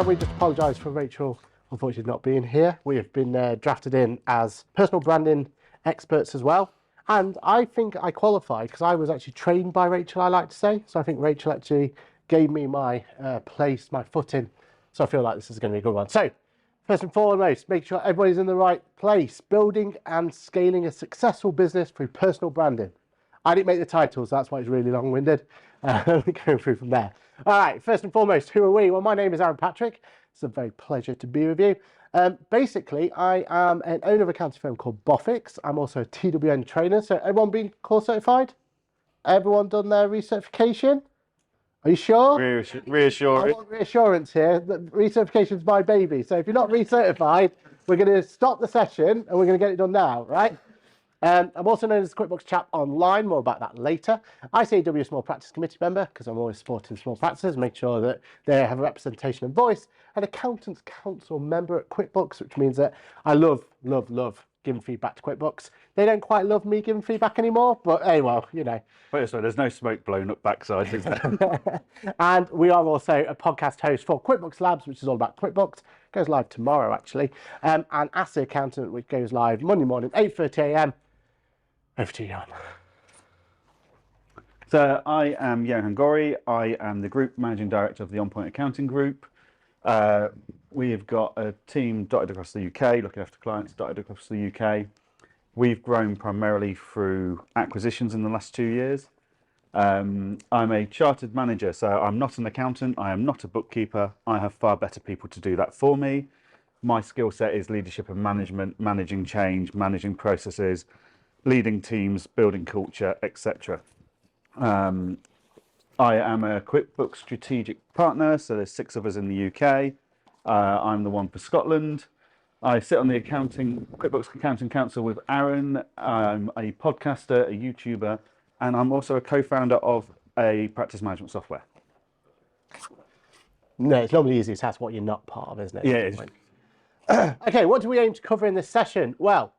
can we just apologise for Rachel unfortunately not being here? We have been drafted in as personal branding experts as well. And I think I qualified because I was actually trained by Rachel, I like to say. So I think Rachel actually gave me my place, my footing. So I feel like this is going to be a good one. So first and foremost, make sure everybody's in the right place. Building and scaling a successful business through personal branding. I didn't make the titles, that's why it's really long-winded. Going through from there. All right, first and foremost, who are we? Well, my name is Aaron Patrick. It's a very pleasure to be with you. Basically, I am an owner of a accounting firm called Boffix. I'm also a TWN trainer. So everyone been course certified? Everyone done their recertification? Are you sure? Reassuring. I want reassurance here that recertification is my baby. So if you're not recertified, we're going to stop the session and we're going to get it done now, right? I'm also known as QuickBooks Chap online, more about that later. ICAW Small Practice Committee member, because I'm always supporting small practices, make sure that they have a representation and voice. An Accountants Council member at QuickBooks, which means that I love giving feedback to QuickBooks. They don't quite love me giving feedback anymore, but hey, well, you know. Wait, sorry, there's no smoke blown up backside, is there? And we are also a podcast host for QuickBooks Labs, which is all about QuickBooks. Goes live tomorrow, actually. And Ask the Accountant, which goes live Monday morning, 8:30 a.m. Over to you, Jan. So I am Johan Gori. I am the Group Managing Director of the On Point Accounting Group. We've got a team dotted across the UK, looking after clients dotted across the UK. We've grown primarily through acquisitions in the last 2 years. I'm a chartered manager, so I'm not an accountant. I am not a bookkeeper. I have far better people to do that for me. My skill set is leadership and management, managing change, managing processes, leading teams, building culture, etc. I am a QuickBooks strategic partner, so there's 6 of us in the UK. I'm the one for Scotland. I sit on the QuickBooks Accounting Council with Aaron. I'm a podcaster, a YouTuber, and I'm also a co-founder of a practice management software. No, it's normally easy to ask what you're not part of, isn't it? Yeah, it is. Okay, what do we aim to cover in this session? Well,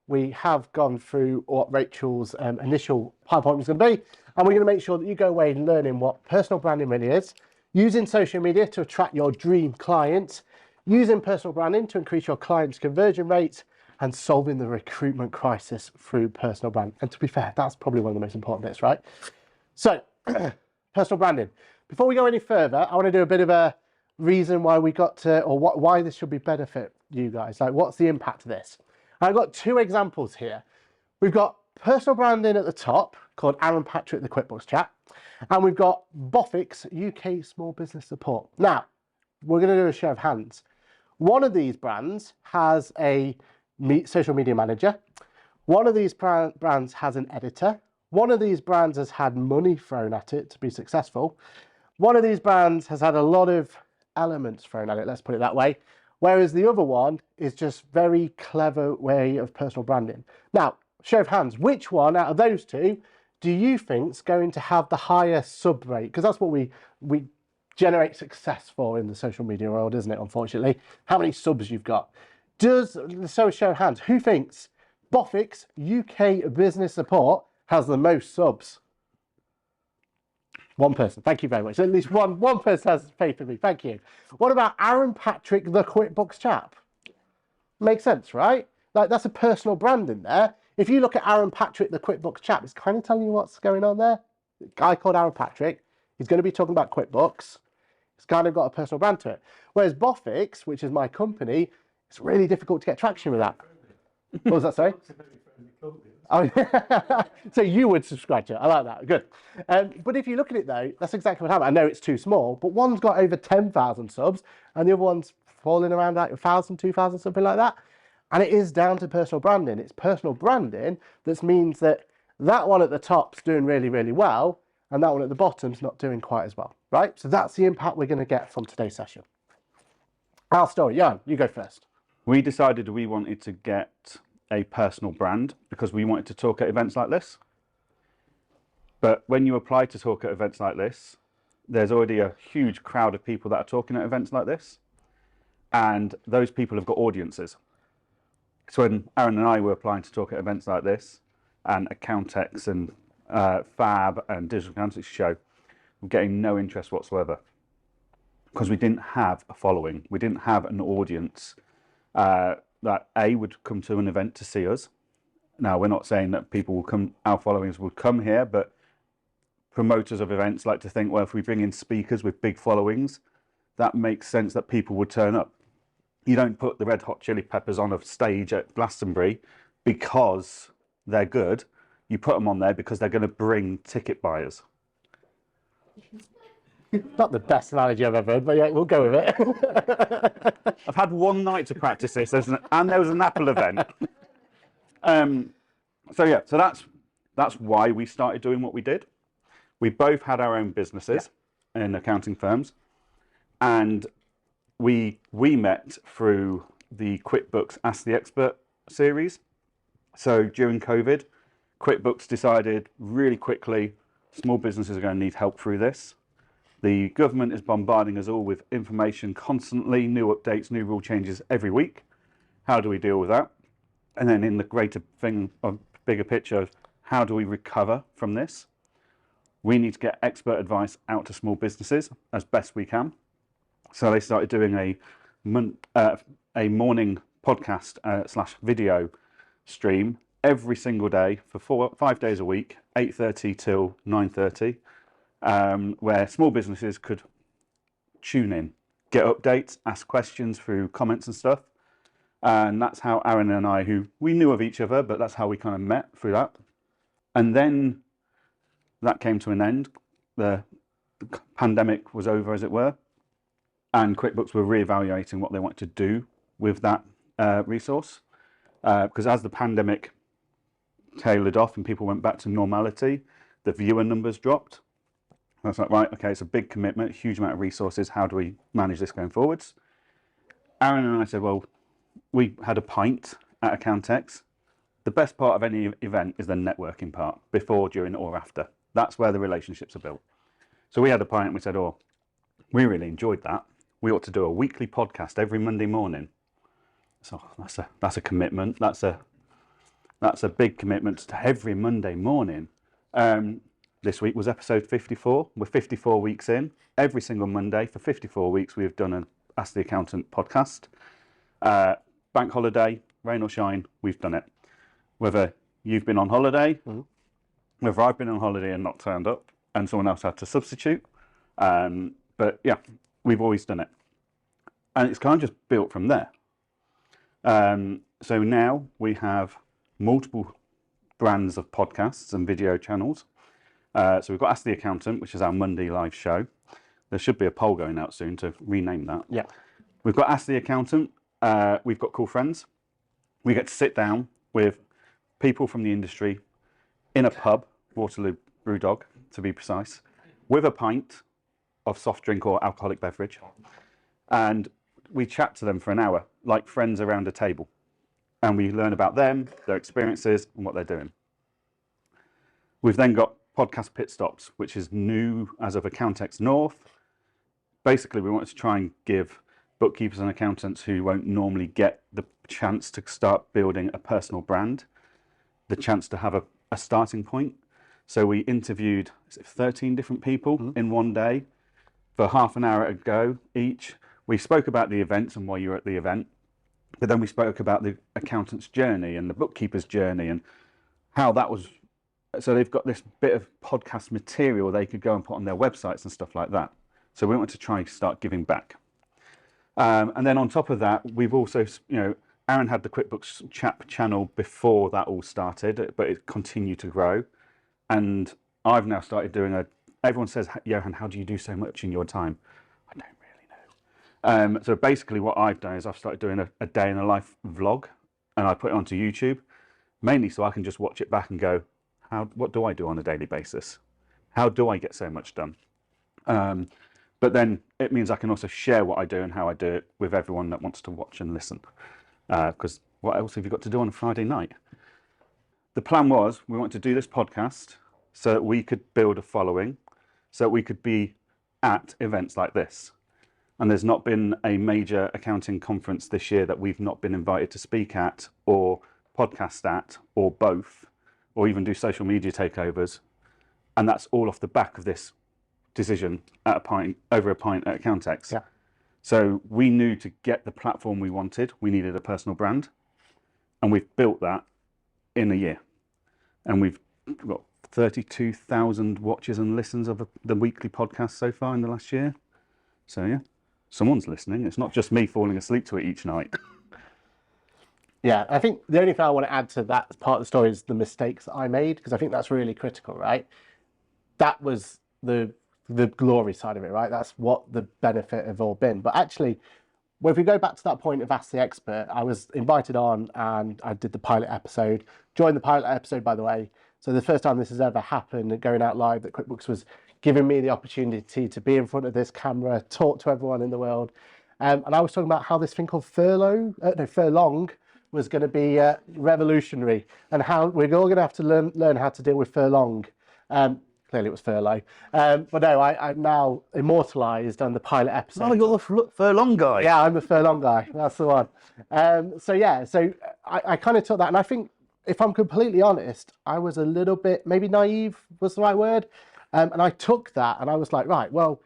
we have gone through what Rachel's initial PowerPoint was going to be, and we're going to make sure that you go away learning what personal branding really is, using social media to attract your dream clients, using personal branding to increase your clients' conversion rates, and solving the recruitment crisis through personal brand. And to be fair, that's probably one of the most important bits, right? So, personal branding. Before we go any further, I want to do a bit of a reason why we got to, or why this should be benefit you guys. Like, what's the impact of this? I've got 2 examples here. We've got personal branding at the top, called Aaron Patrick, the QuickBooks Chap, and we've got Boffix, UK Small Business Support. Now, we're going to do a show of hands. One of these brands has a social media manager. One of these brands has an editor. One of these brands has had money thrown at it to be successful. One of these brands has had a lot of elements thrown at it, let's put it that way. Whereas the other one is just very clever way of personal branding. Now, show of hands, which one out of those 2 do you think is going to have the higher sub rate? Because that's what we generate success for in the social media world, isn't it, unfortunately? How many subs you've got. So show of hands, who thinks Boffix UK Business Support has the most subs? One person, thank you very much. At least one person has faith in me, thank you. What about Aaron Patrick, the QuickBooks Chap? Makes sense, right? Like, that's a personal brand in there. If you look at Aaron Patrick, the QuickBooks Chap, it's kind of telling you what's going on there. A guy called Aaron Patrick, he's going to be talking about QuickBooks. It's kind of got a personal brand to it. Whereas Boffix, which is my company, it's really difficult to get traction with that. What was that, sorry? Oh, so you would subscribe to it. I like that. Good. But if you look at it though, that's exactly what happened. I know it's too small, but one's got over 10,000 subs and the other one's falling around like 1,000, 2,000, something like that. And it is down to personal branding. It's personal branding that means that one at the top's doing really, really well, and that one at the bottom's not doing quite as well, right? So that's the impact we're going to get from today's session. Our story, Jan, you go first. We decided we wanted to get a personal brand because we wanted to talk at events like this. But when you apply to talk at events like this, there's already a huge crowd of people that are talking at events like this. And those people have got audiences. So when Aaron and I were applying to talk at events like this, and Accountex and Fab and Digital Accountancy Show, we're getting no interest whatsoever. because we didn't have a following. We didn't have an audience that would come to an event to see us. Now, we're not saying that people will come, our followings will come here, but promoters of events like to think, well, if we bring in speakers with big followings, that makes sense that people would turn up. You don't put the Red Hot Chili Peppers on a stage at Glastonbury because they're good. You put them on there because they're going to bring ticket buyers. Not the best analogy I've ever heard, but yeah, we'll go with it. I've had one night to practice this, and there was an Apple event. So that's why we started doing what we did. We both had our own businesses in accounting firms, and we met through the QuickBooks Ask the Expert series. So during COVID, QuickBooks decided really quickly small businesses are going to need help through this. The government is bombarding us all with information constantly, new updates, new rule changes every week. How do we deal with that? And then in the greater thing of bigger picture, how do we recover from this? We need to get expert advice out to small businesses as best we can. So they started doing a morning podcast / video stream every single day for 5 days a week, 8:30 till 9:30, where small businesses could tune in, get updates, ask questions through comments and stuff. And that's how Aaron and I, who we knew of each other, but that's how we kind of met through that. And then that came to an end. The pandemic was over, as it were, and QuickBooks were reevaluating what they wanted to do with that resource. Because as the pandemic tailored off and people went back to normality, the viewer numbers dropped. I was like, right, okay, it's a big commitment, a huge amount of resources. How do we manage this going forwards? Aaron and I said, well, we had a pint at Accountex. The best part of any event is the networking part, before, during, or after. That's where the relationships are built. So we had a pint and we said, oh, we really enjoyed that. We ought to do a weekly podcast every Monday morning. So that's a commitment. That's a big commitment to every Monday morning. This week was episode 54. We're 54 weeks in. Every single Monday for 54 weeks, we've done an Ask the Accountant podcast. Bank holiday, rain or shine, we've done it. Whether you've been on holiday, whether I've been on holiday and not turned up, and someone else had to substitute. But yeah, we've always done it. And it's kind of just built from there. So now we have multiple brands of podcasts and video channels. So we've got Ask the Accountant, which is our Monday live show. There should be a poll going out soon to rename that. Yeah. We've got Ask the Accountant. We've got Cool Friends. We get to sit down with people from the industry in a pub, Waterloo Brewdog to be precise, with a pint of soft drink or alcoholic beverage. And we chat to them for an hour, like friends around a table. And we learn about them, their experiences, and what they're doing. We've then got podcast pit stops, which is new as of Accountex North. Basically, we wanted to try and give bookkeepers and accountants who won't normally get the chance to start building a personal brand, the chance to have a starting point. So we interviewed 13 different people in one day for half an hour ago each. We spoke about the events and why you were at the event, but then we spoke about the accountant's journey and the bookkeeper's journey and how that was. So they've got this bit of podcast material they could go and put on their websites and stuff like that. So we want to try and start giving back. And then on top of that, we've also, Aaron had the QuickBooks Chap channel before that all started, but it continued to grow. And I've now started doing everyone says, Johan, how do you do so much in your time? I don't really know. So basically what I've done is I've started doing a day in a life vlog, and I put it onto YouTube, mainly so I can just watch it back and go, what do I do on a daily basis? How do I get so much done? But then it means I can also share what I do and how I do it with everyone that wants to watch and listen. Because what else have you got to do on a Friday night? The plan was we wanted to do this podcast so that we could build a following, so that we could be at events like this. And there's not been a major accounting conference this year that we've not been invited to speak at or podcast at or both, or even do social media takeovers. And that's all off the back of this decision at a pint, over a pint at Accountex. Yeah. So we knew to get the platform we wanted, we needed a personal brand. And we've built that in a year. And we've got 32,000 watches and listens of the weekly podcast so far in the last year. So yeah, someone's listening. It's not just me falling asleep to it each night. Yeah, I think the only thing I want to add to that part of the story is the mistakes that I made, because I think that's really critical, right? That was the glory side of it, right? That's what the benefit have all been. But actually, well, if we go back to that point of Ask the Expert, I was invited on and I did the pilot episode. Joined the pilot episode, by the way. So the first time this has ever happened, going out live, that QuickBooks was giving me the opportunity to be in front of this camera, talk to everyone in the world. And I was talking about how this thing called furlong was going to be revolutionary, and how we're all going to have to learn how to deal with furlong. Clearly it was furlough. But no, I'm now immortalised on the pilot episode. Oh, you're the furlong guy. Yeah, I'm the furlong guy. That's the one. So yeah, so I kind of took that, and I think, if I'm completely honest, I was a little bit, maybe naive was the right word. And I took that and I was like, right, well,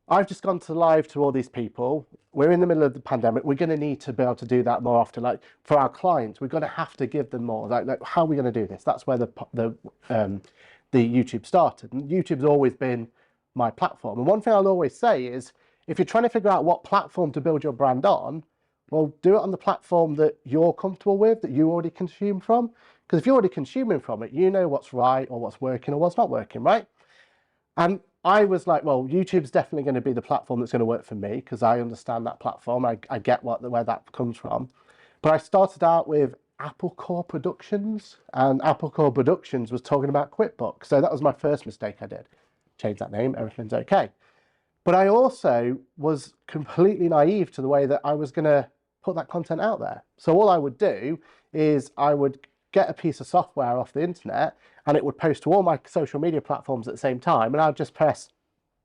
I've just gone to live to all these people. We're in the middle of the pandemic. We're going to need to be able to do that more often. Like for our clients, we're going to have to give them more. Like how are we going to do this? That's where the YouTube started. And YouTube's always been my platform. And one thing I'll always say is, if you're trying to figure out what platform to build your brand on, well, do it on the platform that you're comfortable with, that you already consume from. Because if you're already consuming from it, you know what's right or what's working or what's not working, right? And I was like, well, YouTube's definitely going to be the platform that's going to work for me, because I understand that platform. I get where that comes from. But I started out with Apple Core Productions, and Apple Core Productions was talking about QuickBooks. So that was my first mistake I did. Change that name, everything's okay. But I also was completely naive to the way that I was going to put that content out there. So all I would do is I would get a piece of software off the internet and it would post to all my social media platforms at the same time, and I'd just press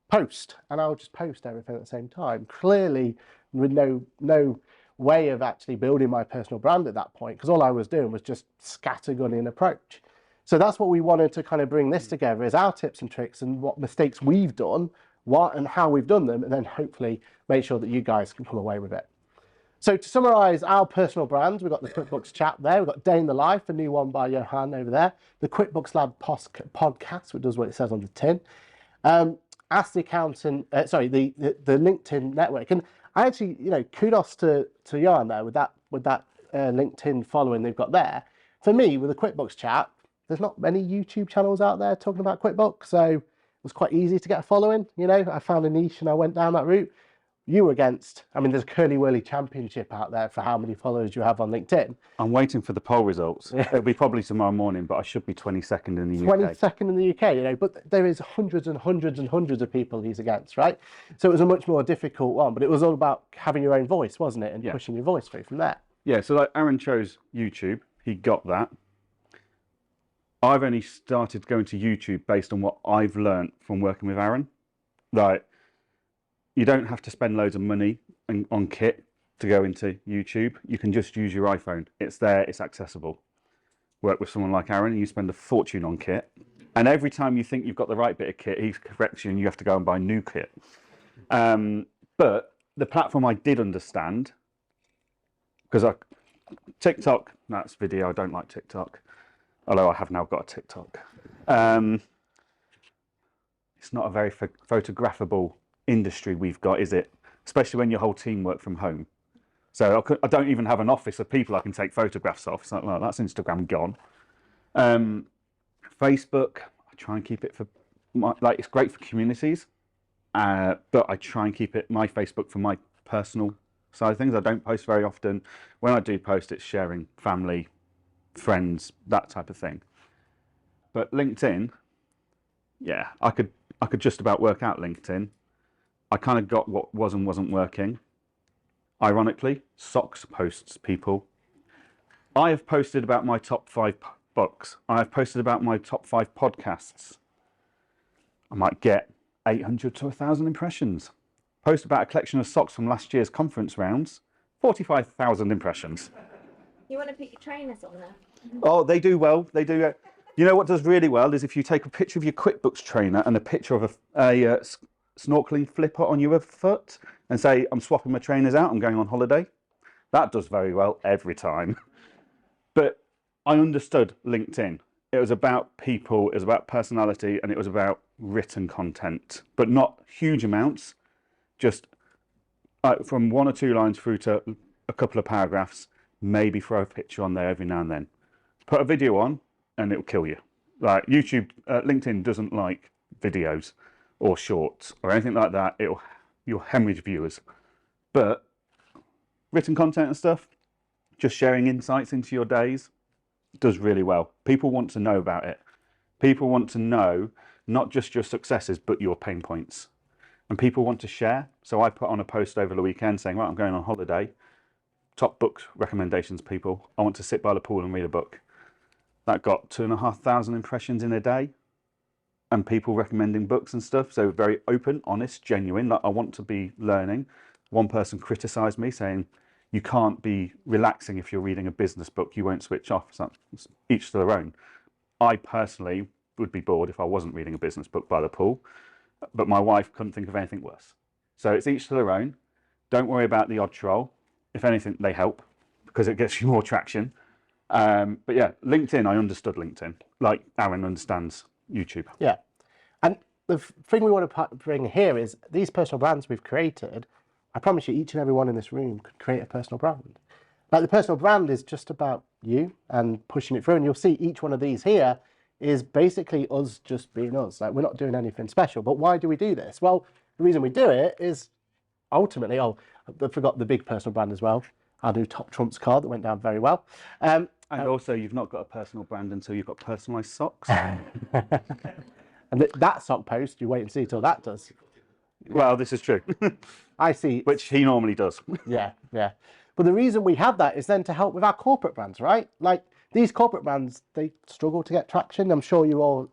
post and I would just post everything at the same time, clearly with no way of actually building my personal brand at that point, because all I was doing was just scattergunning approach. So that's what we wanted to kind of bring this together, is our tips and tricks and what mistakes we've done, what and how we've done them, and then hopefully make sure that you guys can come away with it. So to summarize our personal brands, we've got the QuickBooks Chap there, we've got Day in the Life, a new one by Johan over there, the QuickBooks Lab podcast, which does what it says on the tin, Ask the Accountant, the LinkedIn network. And I actually, kudos to Johan there with that LinkedIn following they've got there. For me, with the QuickBooks Chap, there's not many YouTube channels out there talking about QuickBooks, so it was quite easy to get a following. I found a niche and I went down that route. You were against, there's a Curly Whirly Championship out there for how many followers you have on LinkedIn. I'm waiting for the poll results. It'll be probably tomorrow morning, but I should be 22nd in the UK. 22nd in the UK, but there is hundreds and hundreds and hundreds of people he's against, right? So it was a much more difficult one, but it was all about having your own voice, wasn't it? And pushing your voice through from there. Yeah, so like Aaron chose YouTube, he got that. I've only started going to YouTube based on what I've learned from working with Aaron. Like, you don't have to spend loads of money on kit to go into YouTube. You can just use your iPhone. It's there, it's accessible. Work with someone like Aaron, and you spend a fortune on kit. And every time you think you've got the right bit of kit, he corrects you and you have to go and buy new kit. But the platform I did understand, because TikTok, that's video, I don't like TikTok. Although I have now got a TikTok. It's not a very photographable industry we've got, is it? Especially when your whole team work from home. So I don't even have an office of people I can take photographs of. It's like, well, that's Instagram gone. Facebook, I try and keep it for it's great for communities, but I try and keep my Facebook for my personal side of things. I don't post very often. When I do post, it's sharing family, friends, that type of thing. But LinkedIn, yeah, I could just about work out LinkedIn. I kind of got what was and wasn't working. Ironically, Socks posts people. I have posted about my top 5 books. I have posted about my top 5 podcasts. I might get 800 to 1,000 impressions. Post about a collection of socks from last year's conference rounds, 45,000 impressions. You want to put your trainers on there? Oh, they do well. They do. You know what does really well is if you take a picture of your QuickBooks trainer and a picture of a snorkeling flipper on your foot and say, I'm swapping my trainers out, I'm going on holiday. That does very well every time. But I understood LinkedIn. It was about people, it was about personality, and it was about written content, but not huge amounts, just from 1 or 2 lines through to a couple of paragraphs, maybe throw a picture on there every now and then. Put a video on and it'll kill you. Like YouTube, LinkedIn doesn't like videos or shorts or anything like that. You'll hemorrhage viewers. But written content and stuff, just sharing insights into your days, does really well. People want to know about it. People want to know not just your successes, but your pain points. And people want to share. So I put on a post over the weekend saying, right, I'm going on holiday. Top books recommendations, people. I want to sit by the pool and read a book. That got 2,500 impressions in a day. And people recommending books and stuff. So very open, honest, genuine. Like, I want to be learning. One person criticized me saying, you can't be relaxing if you're reading a business book. You won't switch off. So each to their own. I personally would be bored if I wasn't reading a business book by the pool. But my wife couldn't think of anything worse. So it's each to their own. Don't worry about the odd troll. If anything, they help because it gets you more traction. But yeah, LinkedIn, I understood LinkedIn. Like Aaron understands YouTube. Yeah. And the thing we want to bring here is these personal brands we've created. I promise you, each and every one in this room could create a personal brand. Like, the personal brand is just about you and pushing it through. And you'll see each one of these here is basically us just being us. Like, we're not doing anything special. But why do we do this? Well, the reason we do it is ultimately, I forgot the big personal brand as well. Our new Top Trumps card that went down very well. And also, you've not got a personal brand until you've got personalised socks. And that sock post, you wait and see till that does. Well, this is true. I see. Which he normally does. Yeah, yeah. But the reason we have that is then to help with our corporate brands, right? Like, these corporate brands, they struggle to get traction. I'm sure you all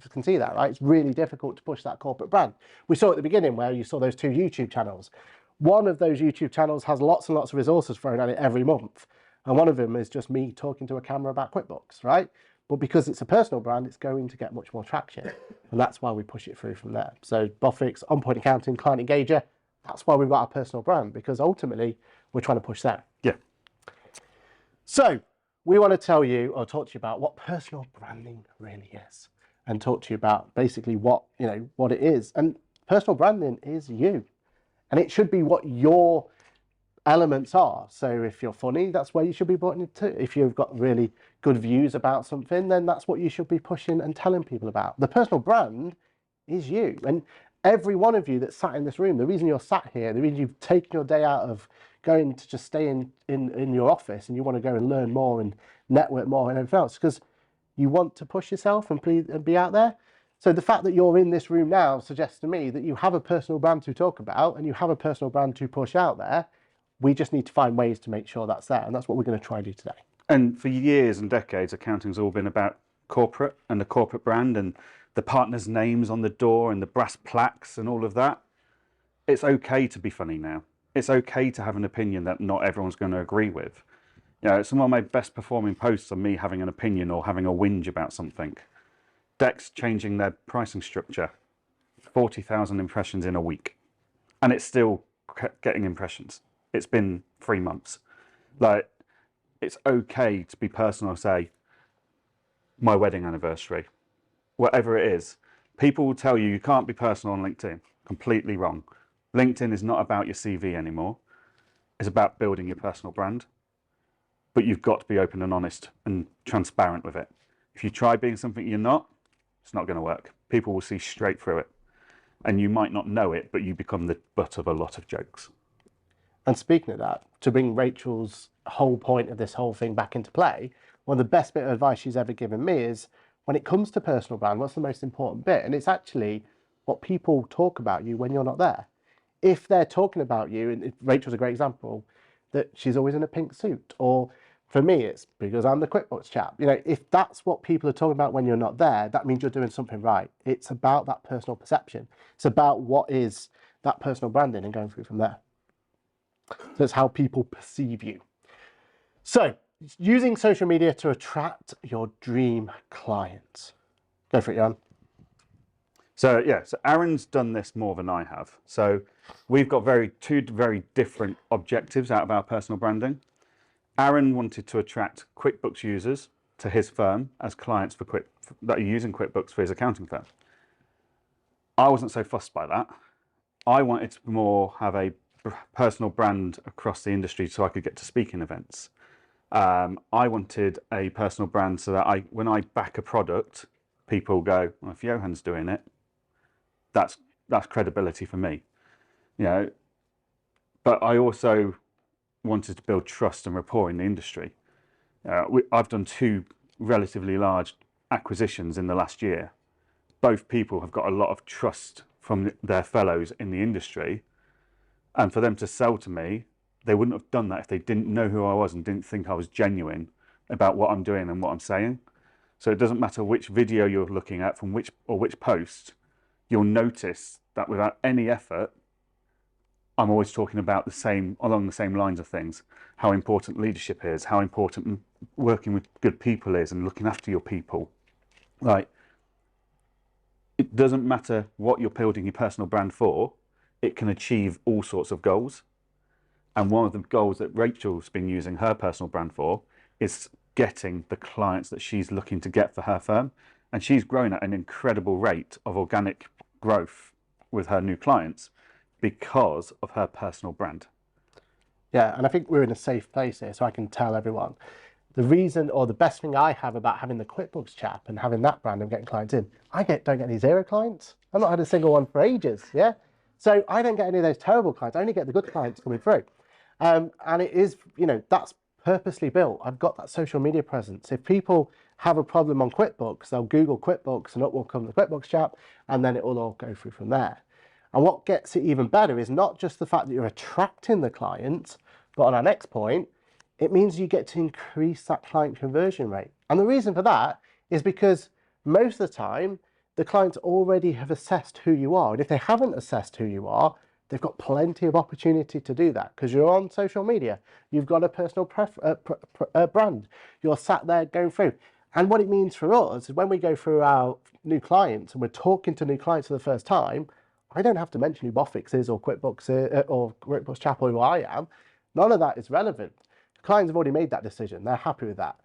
can see that, right? It's really difficult to push that corporate brand. We saw at the beginning where you saw those 2 YouTube channels. One of those YouTube channels has lots and lots of resources thrown at it every month. And one of them is just me talking to a camera about QuickBooks, right? But because it's a personal brand, it's going to get much more traction. And that's why we push it through from there. So Boffix, On Point Accounting, Client Engager, that's why we've got our personal brand, because ultimately we're trying to push that. Yeah. So we want to tell you or talk to you about what personal branding really is, and talk to you about basically what it is. And personal branding is you, and it should be what your elements are. So if you're funny, that's where you should be putting it to. If you've got really good views about something, then that's what you should be pushing and telling people about. The personal brand is you. And every one of you that's sat in this room, the reason you're sat here, the reason you've taken your day out of going to just stay in your office and you want to go and learn more and network more and everything else, because you want to push yourself and be out there. So the fact that you're in this room now suggests to me that you have a personal brand to talk about and you have a personal brand to push out there. We just need to find ways to make sure that's there. And that's what we're going to try and do today. And for years and decades, accounting's all been about corporate and the corporate brand and the partners' names on the door and the brass plaques and all of that. It's okay to be funny now. It's okay to have an opinion that not everyone's going to agree with. You know, some of my best performing posts are me having an opinion or having a whinge about something. Dex changing their pricing structure, 40,000 impressions in a week. And it's still getting impressions. It's been 3 months. Like, it's okay to be personal, say, my wedding anniversary, whatever it is. People will tell you can't be personal on LinkedIn. Completely wrong. LinkedIn is not about your CV anymore. It's about building your personal brand. But you've got to be open and honest and transparent with it. If you try being something you're not, it's not going to work. People will see straight through it. And you might not know it, but you become the butt of a lot of jokes. And speaking of that, to bring Rachel's whole point of this whole thing back into play, one of the best bit of advice she's ever given me is, when it comes to personal brand, what's the most important bit? And it's actually what people talk about you when you're not there. If they're talking about you, and Rachel's a great example, that she's always in a pink suit, or for me, it's because I'm the QuickBooks chap. You know, if that's what people are talking about when you're not there, that means you're doing something right. It's about that personal perception. It's about what is that personal branding and going through from there. So it's how people perceive you. So using social media to attract your dream clients. Go for it, Jan. So yeah, so Aaron's done this more than I have. So we've got two very different objectives out of our personal branding. Aaron wanted to attract QuickBooks users to his firm as clients that are using QuickBooks for his accounting firm. I wasn't so fussed by that. I wanted to more have a personal brand across the industry so I could get to speaking events. I wanted a personal brand so that when I back a product, people go, well, if Johan's doing it, that's credibility for me, you know. But I also wanted to build trust and rapport in the industry. I've done 2 relatively large acquisitions in the last year. Both people have got a lot of trust from their fellows in the industry, and for them to sell to me, they wouldn't have done that if they didn't know who I was and didn't think I was genuine about what I'm doing and what I'm saying. So it doesn't matter which video you're looking at from which post, you'll notice that without any effort, I'm always talking about along the same lines of things. How important leadership is, how important working with good people is, and looking after your people. Like, it doesn't matter what you're building your personal brand for, it can achieve all sorts of goals. And one of the goals that Rachel's been using her personal brand for is getting the clients that she's looking to get for her firm. And she's grown at an incredible rate of organic growth with her new clients because of her personal brand. Yeah, and I think we're in a safe place here, so I can tell everyone. The reason, or the best thing I have about having the QuickBooks Chap and having that brand and getting clients in, don't get any 0 clients. I've not had a single one for ages, yeah? So I don't get any of those terrible clients. I only get the good clients coming through. And it is, that's purposely built. I've got that social media presence. If people have a problem on QuickBooks, they'll Google QuickBooks and up will come the QuickBooks Chap, and then it will all go through from there. And what gets it even better is not just the fact that you're attracting the clients, but on our next point, it means you get to increase that client conversion rate. And the reason for that is because most of the time, the clients already have assessed who you are. And if they haven't assessed who you are, they've got plenty of opportunity to do that because you're on social media. You've got a personal brand. You're sat there going through. And what it means for us is when we go through our new clients and we're talking to new clients for the first time, I don't have to mention who Boffix is or QuickBooks or QuickBooks Chap or who I am. None of that is relevant. The clients have already made that decision. They're happy with that.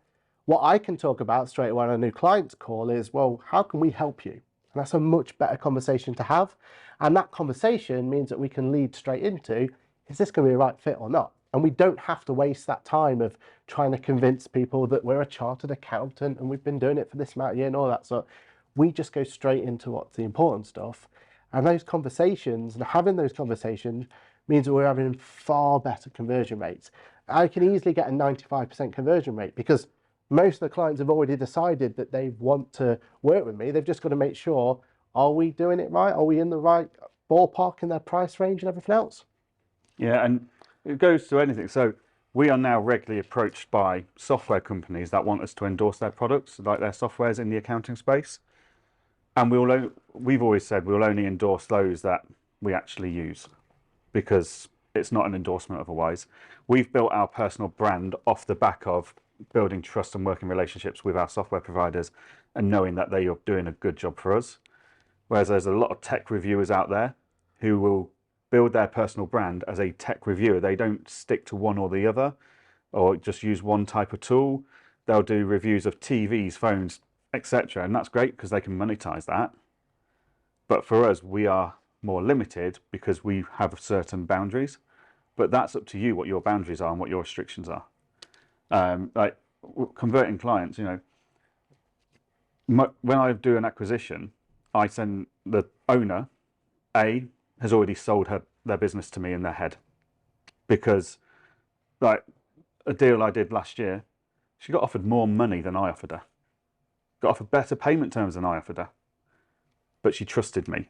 What I can talk about straight away on a new client's call is, well, how can we help you? And that's a much better conversation to have. And that conversation means that we can lead straight into, is this going to be a right fit or not? And we don't have to waste that time of trying to convince people that we're a chartered accountant and we've been doing it for this amount of years and all that. So we just go straight into what's the important stuff. And those conversations and having those conversations means that we're having far better conversion rates. I can easily get a 95% conversion rate because most of the clients have already decided that they want to work with me. They've just got to make sure, are we doing it right? Are we in the right ballpark in their price range and everything else? Yeah, and it goes to anything. So we are now regularly approached by software companies that want us to endorse their products, like their softwares in the accounting space. And we've always said we'll only endorse those that we actually use because it's not an endorsement otherwise. We've built our personal brand off the back of building trust and working relationships with our software providers and knowing that they are doing a good job for us. Whereas there's a lot of tech reviewers out there who will build their personal brand as a tech reviewer. They don't stick to one or the other or just use one type of tool. They'll do reviews of TVs, phones, etc. And that's great because they can monetize that. But for us, we are more limited because we have certain boundaries. But that's up to you what your boundaries are and what your restrictions are. Like converting clients, when I do an acquisition, I send the owner, has already sold their business to me in their head. Because like a deal I did last year, she got offered more money than I offered her. Got offered better payment terms than I offered her. But she trusted me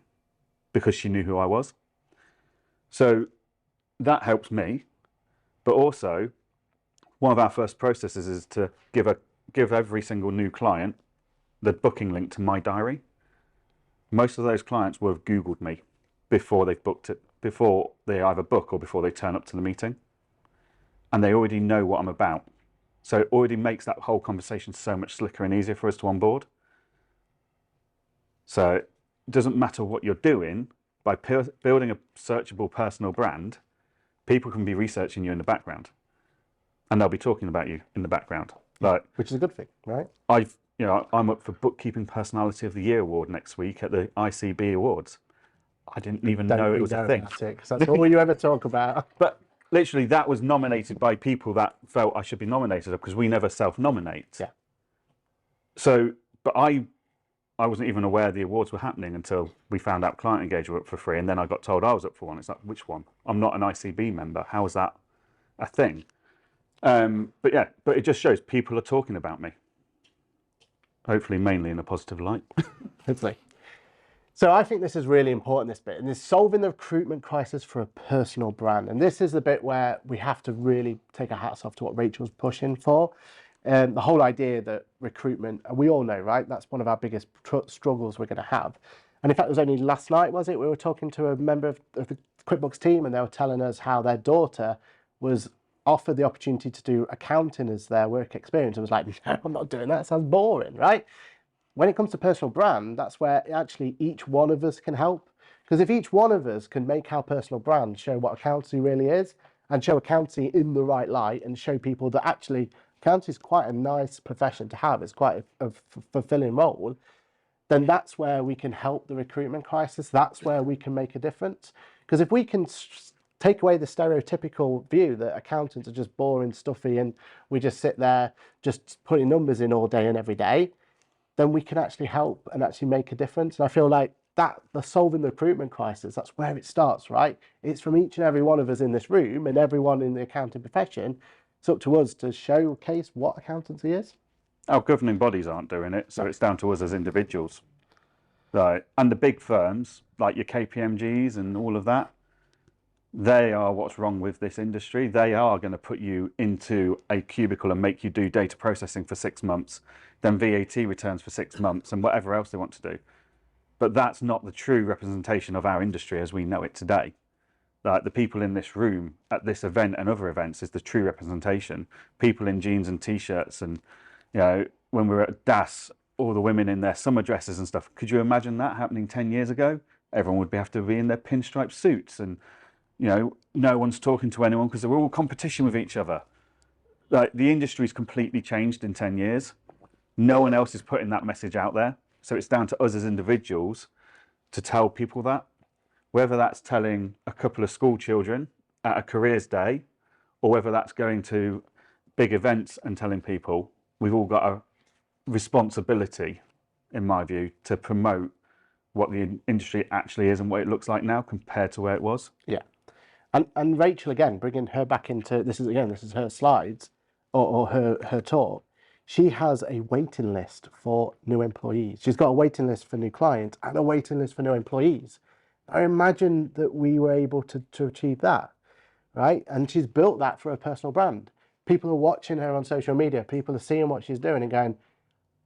because she knew who I was. So that helps me. But also, one of our first processes is to give every single new client the booking link to my diary. Most of those clients will have Googled me before they've booked it, before they either book or before they turn up to the meeting. And they already know what I'm about. So it already makes that whole conversation so much slicker and easier for us to onboard. So it doesn't matter what you're doing, by building a searchable personal brand, people can be researching you in the background and they'll be talking about you in the background. Like, which is a good thing, right? I'm up for Bookkeeping Personality of the Year award next week at the ICB Awards. I didn't even know it was a thing. Because that's all you ever talk about. But literally, that was nominated by people that felt I should be nominated, because we never self-nominate. Yeah. So, but I wasn't even aware the awards were happening until we found out Client Engage were up for free, and then I got told I was up for one. It's like, which one? I'm not an ICB member. How is that a thing? But yeah, but it just shows people are talking about me. Hopefully, mainly in a positive light. Hopefully. So I think this is really important, this bit, and it's solving the recruitment crisis for a personal brand. And this is the bit where we have to really take our hats off to what Rachel's pushing for. The whole idea that recruitment, and we all know, right, that's one of our biggest struggles we're going to have. And in fact, it was only last night, was it? We were talking to a member of the QuickBooks team, and they were telling us how their daughter was offered the opportunity to do accounting as their work experience. And was like, no, I'm not doing that. It sounds boring, right? When it comes to personal brand, that's where actually each one of us can help. Because if each one of us can make our personal brand show what accountancy really is, and show accountancy in the right light, and show people that actually accountancy is quite a nice profession to have, it's quite a fulfilling role, then that's where we can help the recruitment crisis. That's where we can make a difference. Because if we can take away the stereotypical view that accountants are just boring, stuffy, and we just sit there just putting numbers in all day and every day, then we can actually help and actually make a difference. And I feel like that, the solving the recruitment crisis, that's where it starts, right? It's from each and every one of us in this room and everyone in the accounting profession. It's up to us to showcase what accountancy is. Our governing bodies aren't doing it, so it's down to us as individuals. Right. And the big firms, like your KPMGs and all of that, they are what's wrong with this industry. They are going to put you into a cubicle and make you do data processing for 6 months, then VAT returns for 6 months, and whatever else they want to do. But that's not the true representation of our industry as we know it today. Like the people in this room at this event and other events is the true representation. People in jeans and t-shirts, and when we were at DAS, all the women in their summer dresses and stuff. Could you imagine that happening 10 years ago? Everyone would have to be in their pinstripe suits, and no one's talking to anyone because they're all competition with each other. Like the industry's completely changed in 10 years. No one else is putting that message out there. So it's down to us as individuals to tell people that, whether that's telling a couple of school children at a careers day, or whether that's going to big events and telling people. We've all got a responsibility, in my view, to promote what the industry actually is and what it looks like now compared to where it was. Yeah. And Rachel, again, bringing her back into, this is her slides or her talk. She has a waiting list for new employees. She's got a waiting list for new clients and a waiting list for new employees. I imagine that we were able to achieve that, right? And she's built that for her personal brand. People are watching her on social media. People are seeing what she's doing and going,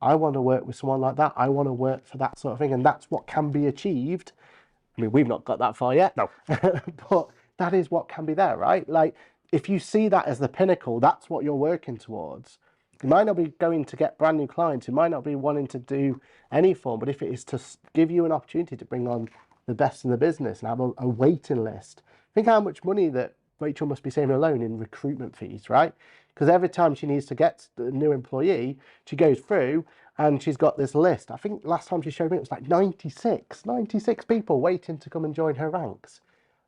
I want to work with someone like that. I want to work for that sort of thing. And that's what can be achieved. I mean, we've not got that far yet. No. But that is what can be there, right? Like, if you see that as the pinnacle, that's what you're working towards. You might not be going to get brand new clients. You might not be wanting to do any form, but if it is to give you an opportunity to bring on the best in the business and have a waiting list, think how much money that Rachel must be saving alone in recruitment fees, right? Because every time she needs to get a new employee, she goes through and she's got this list. I think last time she showed me, it was like 96 people waiting to come and join her ranks.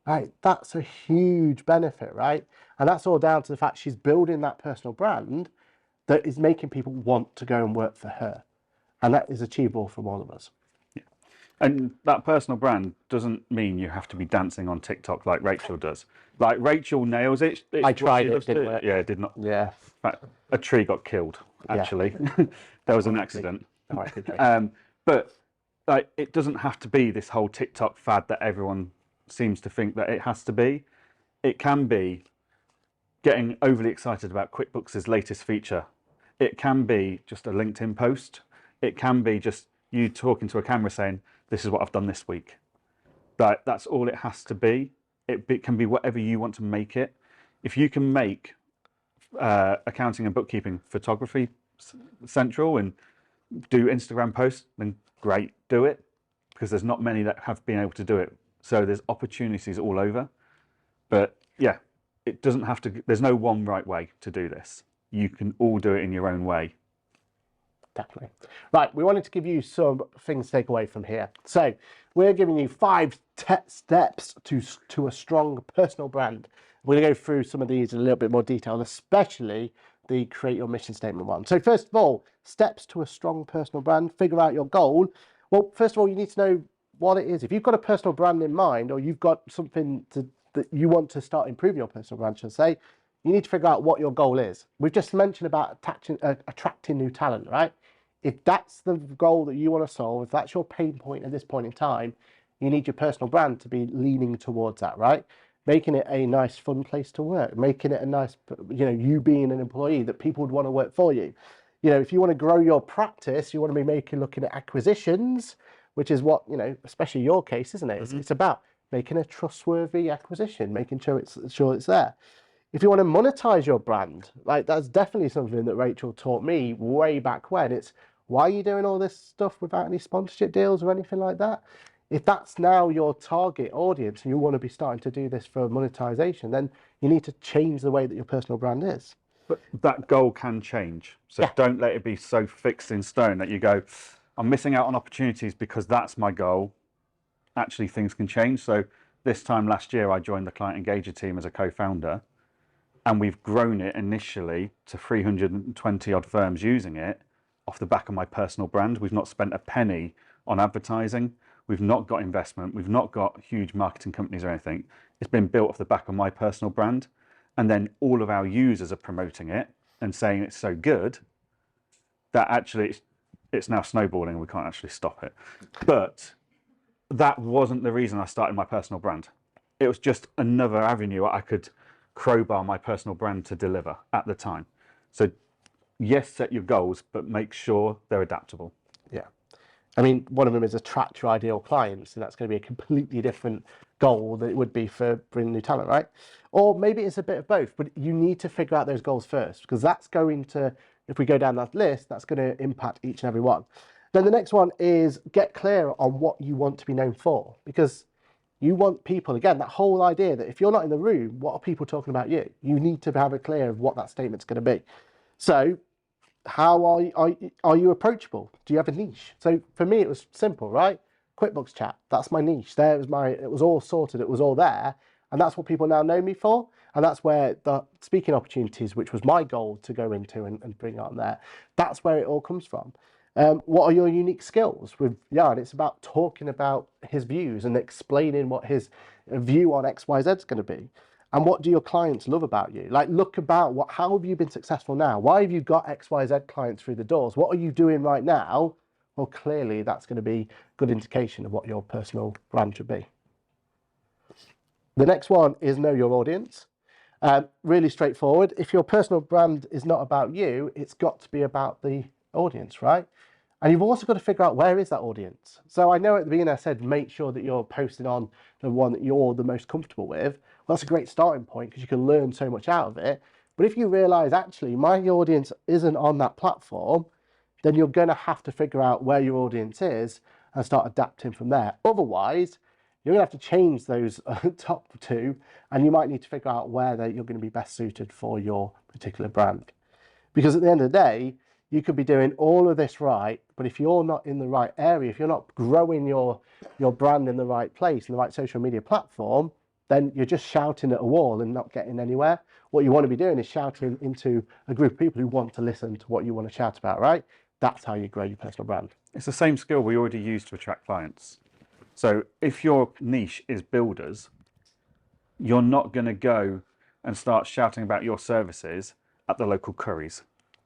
Right, that's a huge benefit, right? And that's all down to the fact she's building that personal brand that is making people want to go and work for her. And that is achievable from all of us. Yeah. And that personal brand doesn't mean you have to be dancing on TikTok like Rachel does. Like Rachel nails it. I tried it, didn't work. Yeah, it did not. Yeah. In fact, a tree got killed, actually. Yeah. There was an accident. But like, it doesn't have to be this whole TikTok fad that everyone seems to think that it has to be. It can be getting overly excited about QuickBooks' latest feature. It can be just a LinkedIn post. It can be just you talking to a camera saying, this is what I've done this week. But that's all it has to be. It can be whatever you want to make it. If you can make accounting and bookkeeping photography central and do Instagram posts, then great, do it, because there's not many that have been able to do it. So there's opportunities all over. But yeah, it doesn't have to, there's no one right way to do this. You can all do it in your own way. Definitely. Right, we wanted to give you some things to take away from here. So we're giving you 5 steps to a strong personal brand. We're going to go through some of these in a little bit more detail, especially the create your mission statement one. So first of all, steps to a strong personal brand, figure out your goal. Well, first of all, you need to know what it is. If you've got a personal brand in mind, or you've got something that you want to start improving your personal brand, should I say, you need to figure out what your goal is. We've just mentioned about attracting new talent, right? If that's the goal that you want to solve, if that's your pain point at this point in time, you need your personal brand to be leaning towards that, right? Making it a nice, fun place to work, making it a nice, you being an employee that people would want to work for you. If you want to grow your practice, you want to be looking at acquisitions, which is what, especially your case, isn't it? It's about making a trustworthy acquisition, making sure it's there. If you want to monetize your brand, like that's definitely something that Rachel taught me way back when. It's why are you doing all this stuff without any sponsorship deals or anything like that? If that's now your target audience and you want to be starting to do this for monetization, then you need to change the way that your personal brand is. But that goal can change. So yeah, don't let it be so fixed in stone that you go, I'm missing out on opportunities because that's my goal. Actually, things can change. So this time last year, I joined the Client Engager team as a co-founder. And we've grown it initially to 320 odd firms using it off the back of my personal brand. We've not spent a penny on advertising. We've not got investment. We've not got huge marketing companies or anything. It's been built off the back of my personal brand. And then all of our users are promoting it and saying it's so good that actually it's now snowballing and we can't actually stop it. But that wasn't the reason I started my personal brand. It was just another avenue I could crowbar my personal brand to deliver at the time. So yes, set your goals, but make sure they're adaptable. Yeah. I mean, one of them is attract your ideal clients, and that's going to be a completely different goal than it would be for bringing new talent, right? Or maybe it's a bit of both, but you need to figure out those goals first, because that's going to, if we go down that list, that's going to impact each and every one. Then the next one is get clear on what you want to be known for, because you want people, again, that whole idea that if you're not in the room, what are people talking about you? You need to have a clear of what that statement's going to be. So how are you approachable? Do you have a niche? So for me, it was simple, right? QuickBooks Chap, that's my niche. It was all sorted, it was all there. And that's what people now know me for. And that's where the speaking opportunities, which was my goal to go into and bring on there, that's where it all comes from. What are your unique skills with Jan? It's about talking about his views and explaining what his view on XYZ is going to be. And what do your clients love about you? Like, look about how have you been successful now? Why have you got XYZ clients through the doors? What are you doing right now? Well, clearly that's going to be a good indication of what your personal brand should be. The next one is know your audience. Really straightforward. If your personal brand is not about you, it's got to be about the audience, right? And you've also got to figure out where is that audience. So I know at the beginning I said make sure that you're posting on the one that you're the most comfortable with. Well, that's a great starting point because you can learn so much out of it. But if you realize actually my audience isn't on that platform, then you're going to have to figure out where your audience is and start adapting from there. Otherwise, you're going to have to change those top 2, and you might need to figure out where you're going to be best suited for your particular brand. Because at the end of the day, you could be doing all of this right, but if you're not in the right area, if you're not growing your brand in the right place, in the right social media platform, then you're just shouting at a wall and not getting anywhere. What you want to be doing is shouting into a group of people who want to listen to what you want to shout about, right? That's how you grow your personal brand. It's the same skill we already use to attract clients. So if your niche is builders, you're not going to go and start shouting about your services at the local curries,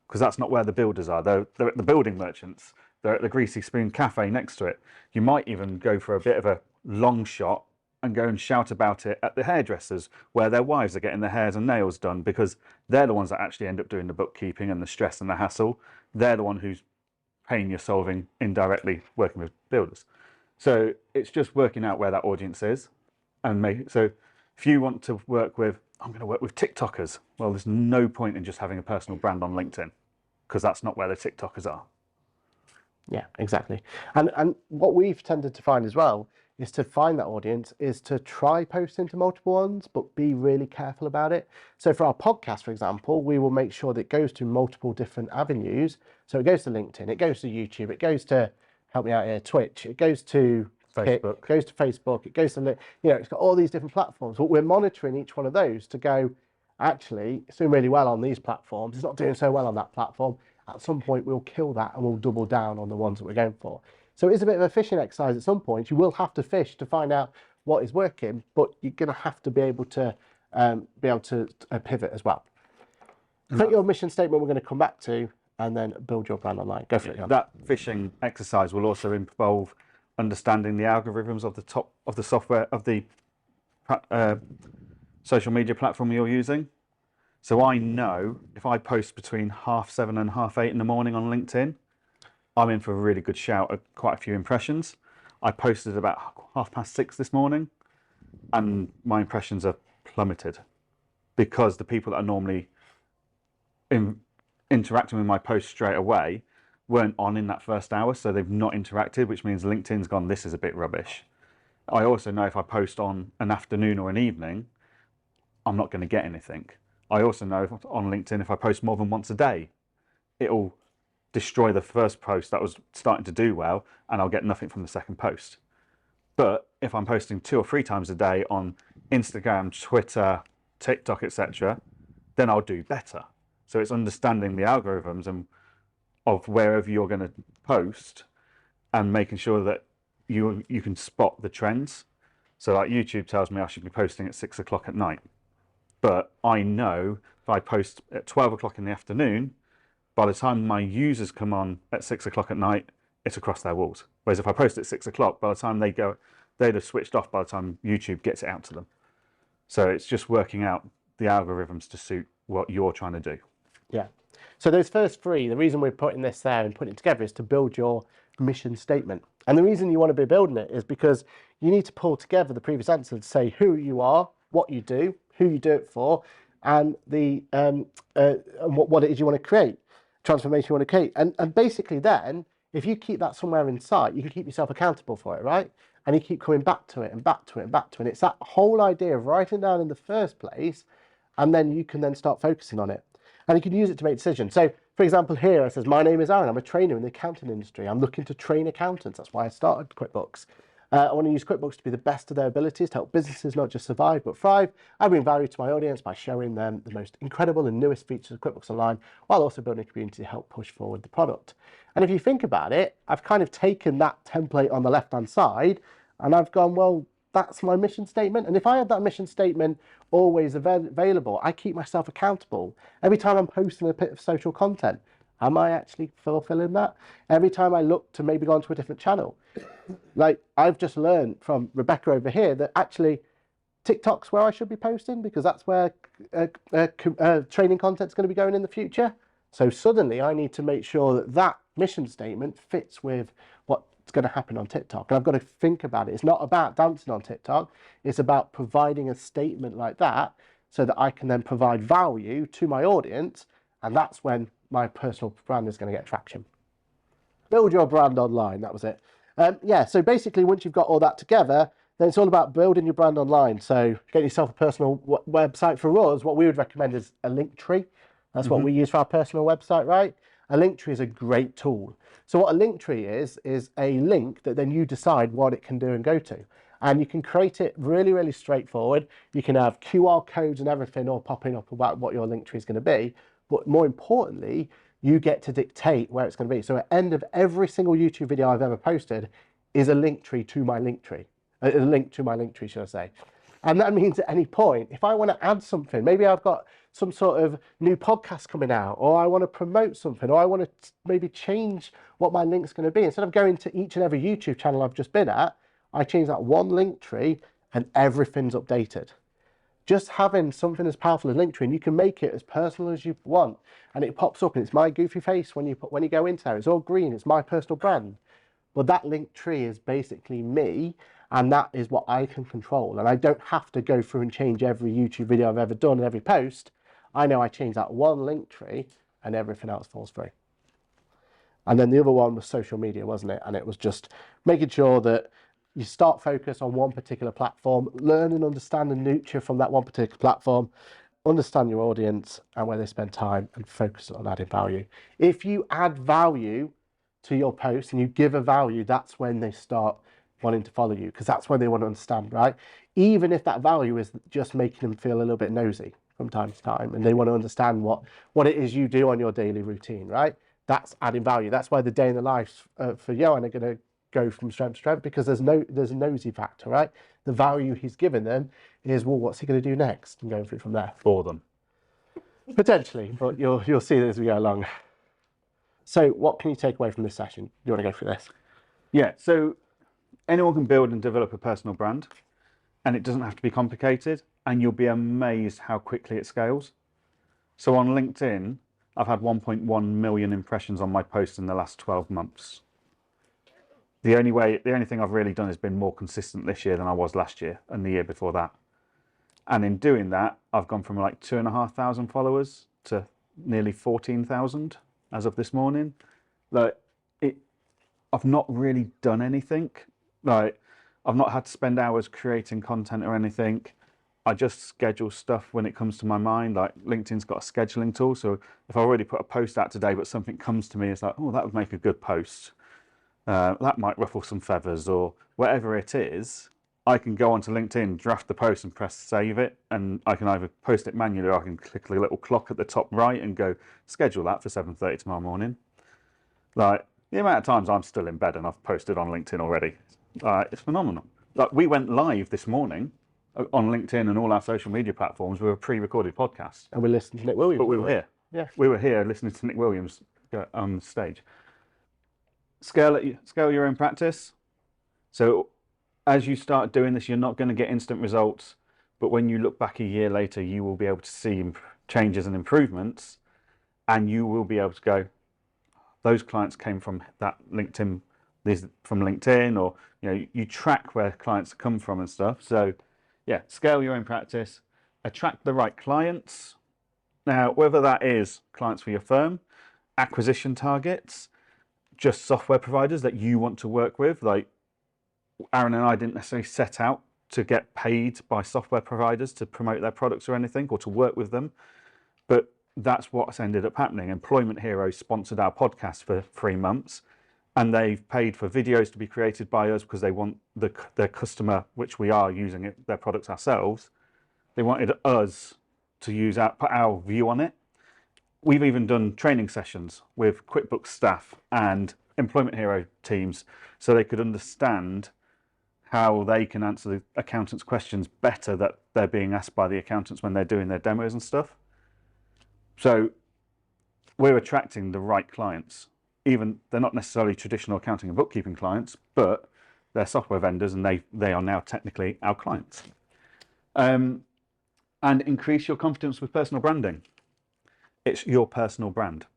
because that's not where the builders are. They're at the building merchants. They're at the Greasy Spoon Cafe next to it. You might even go for a bit of a long shot and go and shout about it at the hairdressers where their wives are getting their hairs and nails done, because they're the ones that actually end up doing the bookkeeping and the stress and the hassle. They're the one who's pain you're solving indirectly working with builders. So it's just working out where that audience is. So if you want to work with I'm going to work with TikTokers. Well, there's no point in just having a personal brand on LinkedIn because that's not where the TikTokers are. Yeah, exactly. And what we've tended to find as well is to find that audience is to try posting to multiple ones, but be really careful about it. So for our podcast, for example, we will make sure that it goes to multiple different avenues. So it goes to LinkedIn, it goes to YouTube, it goes to, help me out here, Twitch, it goes to Facebook. It goes to Facebook, it goes to, it's got all these different platforms, but we're monitoring each one of those to go, actually, it's doing really well on these platforms, it's not doing so well on that platform. At some point, we'll kill that and we'll double down on the ones that we're going for. So it is a bit of a fishing exercise at some point. You will have to fish to find out what is working, but you're going to have to be able to pivot as well. Create your mission statement we're going to come back to, and then build your brand online. Go for it, Jan. That fishing exercise will also involve understanding the algorithms of the top of the software of the social media platform you're using. So I know if I post between 7:30 and 8:30 in the morning on LinkedIn, I'm in for a really good shout at quite a few impressions. I posted about 6:30 this morning and my impressions are plummeted because the people that are normally interacting with my post straight away weren't on in that first hour, so they've not interacted, which means LinkedIn's gone, this is a bit rubbish. I also know if I post on an afternoon or an evening, I'm not going to get anything. I also know on LinkedIn, if I post more than once a day, it'll destroy the first post that was starting to do well, and I'll get nothing from the second post. But if I'm posting 2 or 3 times a day on Instagram, Twitter, TikTok, etc., then I'll do better. So it's understanding the algorithms and of wherever you're going to post and making sure that you can spot the trends. So like YouTube tells me I should be posting at 6 o'clock at night. But I know if I post at 12 o'clock in the afternoon, by the time my users come on at 6 o'clock at night, it's across their walls. Whereas if I post at 6 o'clock, by the time they'd have switched off by the time YouTube gets it out to them. So it's just working out the algorithms to suit what you're trying to do. Yeah. So those first 3, the reason we're putting this there and putting it together is to build your mission statement. And the reason you want to be building it is because you need to pull together the previous answer to say who you are, what you do, who you do it for, and the what it is you want to create, transformation you want to create. And basically then, if you keep that somewhere in sight, you can keep yourself accountable for it, right? And you keep coming back to it and back to it and back to it. And it's that whole idea of writing down in the first place, and then you can then start focusing on it. And you can use it to make decisions. So, for example, here it says, my name is Aaron. I'm a trainer in the accounting industry. I'm looking to train accountants. That's why I started QuickBooks. I want to use QuickBooks to be the best of their abilities to help businesses not just survive, but thrive. I bring value to my audience by showing them the most incredible and newest features of QuickBooks Online, while also building a community to help push forward the product. And if you think about it, I've kind of taken that template on the left-hand side, and I've gone, well, that's my mission statement. And if I had that mission statement always available, I keep myself accountable. Every time I'm posting a bit of social content, am I actually fulfilling that? Every time I look to maybe go onto a different channel, like I've just learned from Rebecca over here that actually TikTok's where I should be posting because that's where training content's going to be going in the future. So suddenly I need to make sure that that mission statement fits with what's going to happen on TikTok. And I've got to think about it. It's not about dancing on TikTok. It's about providing a statement like that so that I can then provide value to my audience. And that's when my personal brand is going to get traction. Build your brand online. That was it. Yeah, so basically once you've got all that together, then it's all about building your brand online. So getting yourself a personal website. For us, what we would recommend is a link tree. That's what we use for our personal website, right? A link tree is a great tool. So what a link tree is a link that then you decide what it can do and go to. And you can create it really, really straightforward. You can have QR codes and everything all popping up about what your link tree is going to be. But more importantly, you get to dictate where it's going to be. So at the end of every single YouTube video I've ever posted is a link tree to my link tree. A link to my link tree, should I say. And that means at any point, if I want to add something, maybe I've got some sort of new podcast coming out, or I want to promote something, or I want to maybe change what my link's going to be. Instead of going to each and every YouTube channel I've just been at, I change that one link tree and everything's updated. Just having something as powerful as Linktree, and you can make it as personal as you want, and it pops up and it's my goofy face when you go into there. It's all green. It's my personal brand. Well, that Linktree is basically me, And that is what I can control. And I don't have to go through and change every YouTube video I've ever done and every post. I know I change that one link tree and everything else falls through. And then the other one was social media, wasn't it? And it was just making sure that you start focus on one particular platform, learn and understand and nurture from that one particular platform, understand your audience and where they spend time, and focus on adding value. If you add value to your post and you give a value, that's when they start wanting to follow you, because that's when they want to understand, right? Even if that value is just making them feel a little bit nosy from time to time, and they want to understand what it is you do on your daily routine, right? That's adding value. That's why the day in the life for Johan are going to go from strength to strength, because there's a nosy factor, right? The value he's given them is, well, what's he going to do next, and going through from there. For them. Potentially, but you'll see that as we go along. So what can you take away from this session? Do you want to go through this? Yeah, so anyone can build and develop a personal brand, and it doesn't have to be complicated, and you'll be amazed how quickly it scales. So on LinkedIn, I've had 1.1 million impressions on my posts in the last 12 months. The only thing I've really done is been more consistent this year than I was last year and the year before that. And in doing that, I've gone from like 2,500 followers to nearly 14,000 as of this morning. Like, I've not really done anything. Like, I've not had to spend hours creating content or anything. I just schedule stuff when it comes to my mind. Like, LinkedIn's got a scheduling tool, so if I already put a post out today, but something comes to me, it's like, oh, that would make a good post. That might ruffle some feathers, or whatever it is. I can go onto LinkedIn, draft the post and press save it, and I can either post it manually or I can click the little clock at the top right and go schedule that for 7:30 tomorrow morning. Like, the amount of times I'm still in bed and I've posted on LinkedIn already, it's phenomenal. Like, we went live this morning on LinkedIn and all our social media platforms with a pre-recorded podcast. And we're listening to Nick Williams. But we were here. Yeah. We were here listening to Nick Williams on stage. Scale your own practice. So as you start doing this, you're not going to get instant results, but when you look back a year later, you will be able to see changes and improvements, and you will be able to go, those clients came from that LinkedIn, from LinkedIn, or you track where clients come from and stuff. So yeah, scale your own practice, attract the right clients. Now, whether that is clients for your firm, acquisition targets, just software providers that you want to work with. Like, Aaron and I didn't necessarily set out to get paid by software providers to promote their products or anything, or to work with them, but that's what's ended up happening. Employment Hero sponsored our podcast for 3 months, and they've paid for videos to be created by us because they want their customer, which we are using their products ourselves, they wanted us to put our view on it. We've even done training sessions with QuickBooks staff and Employment Hero teams so they could understand how they can answer the accountants' questions better that they're being asked by the accountants when they're doing their demos and stuff. So we're attracting the right clients. Even they're not necessarily traditional accounting and bookkeeping clients, but they're software vendors, and they are now technically our clients. And increase your confidence with personal branding. It's your personal brand.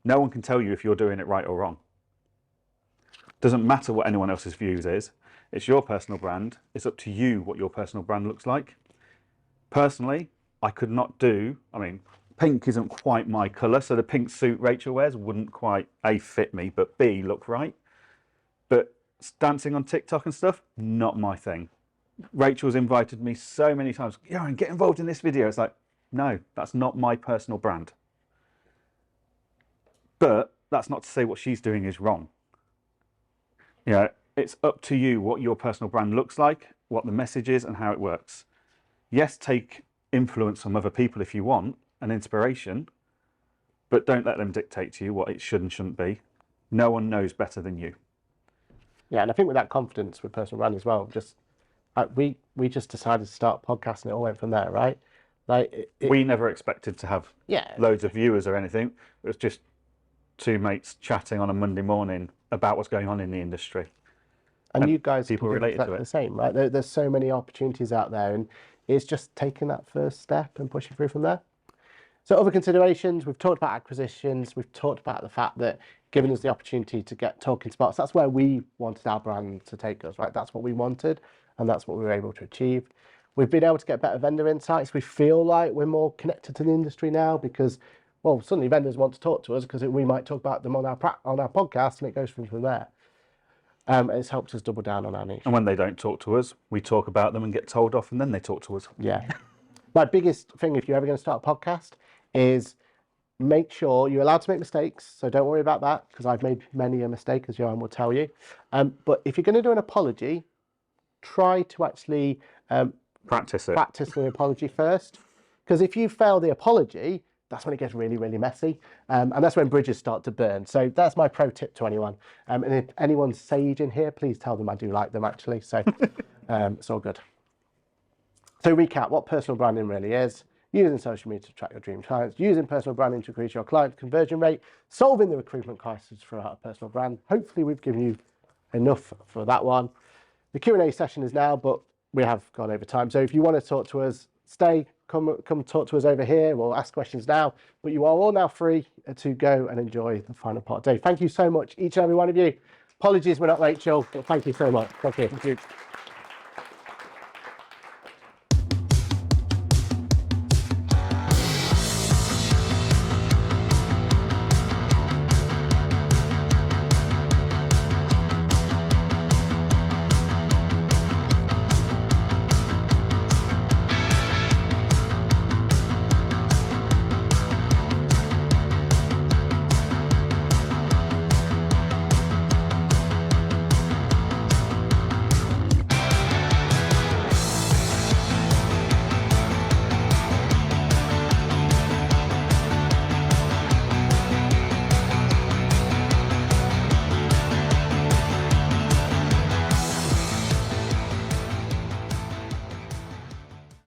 No one can tell you if you're doing it right or wrong. Doesn't matter what anyone else's views is. It's your personal brand. It's up to you what your personal brand looks like. Personally, I could not do, pink isn't quite my colour, so the pink suit Rachel wears wouldn't quite A, fit me, but B, look right. But dancing on TikTok and stuff, not my thing. Rachel's invited me so many times, yeah, get involved in this video. It's like, no, that's not my personal brand. But that's not to say what she's doing is wrong. It's up to you what your personal brand looks like, what the message is, and how it works. Yes, take influence from other people if you want, and inspiration, but don't let them dictate to you what it should and shouldn't be. No one knows better than you. Yeah, and I think with that confidence with personal brand as well, just we just decided to start podcasting. It all went from there, right? We never expected to have loads of viewers or anything. It was just two mates chatting on a Monday morning about what's going on in the industry. And you guys people related to it. The same, right? There's so many opportunities out there, and it's just taking that first step and pushing through from there. So other considerations, we've talked about acquisitions, we've talked about the fact that giving us the opportunity to get talking spots, that's where we wanted our brand to take us, right? That's what we wanted. and that's what we were able to achieve. We've been able to get better vendor insights. We feel like we're more connected to the industry now because, well, suddenly vendors want to talk to us because we might talk about them on our podcast, and it goes from there. It's helped us double down on our niche. And when they don't talk to us, we talk about them and get told off, and then they talk to us. Yeah. My biggest thing, if you're ever going to start a podcast, is make sure you're allowed to make mistakes. So don't worry about that, because I've made many a mistake, as Johan will tell you. But if you're going to do an apology, try to actually Practice it. Practice the apology first. Because if you fail the apology, that's when it gets really, really messy. And that's when bridges start to burn. So that's my pro tip to anyone. And if anyone's sage in here, please tell them I do like them, actually. So it's all good. So recap what personal branding really is: using social media to attract your dream clients, using personal branding to increase your client conversion rate, solving the recruitment crisis throughout a personal brand. Hopefully we've given you enough for that one. The Q&A session is now, but we have gone over time. So if you want to talk to us, come talk to us over here or ask questions now. But you are all now free to go and enjoy the final part of the day. Thank you so much, each and every one of you. Apologies we're not Rachel, but thank you so much. Thank you.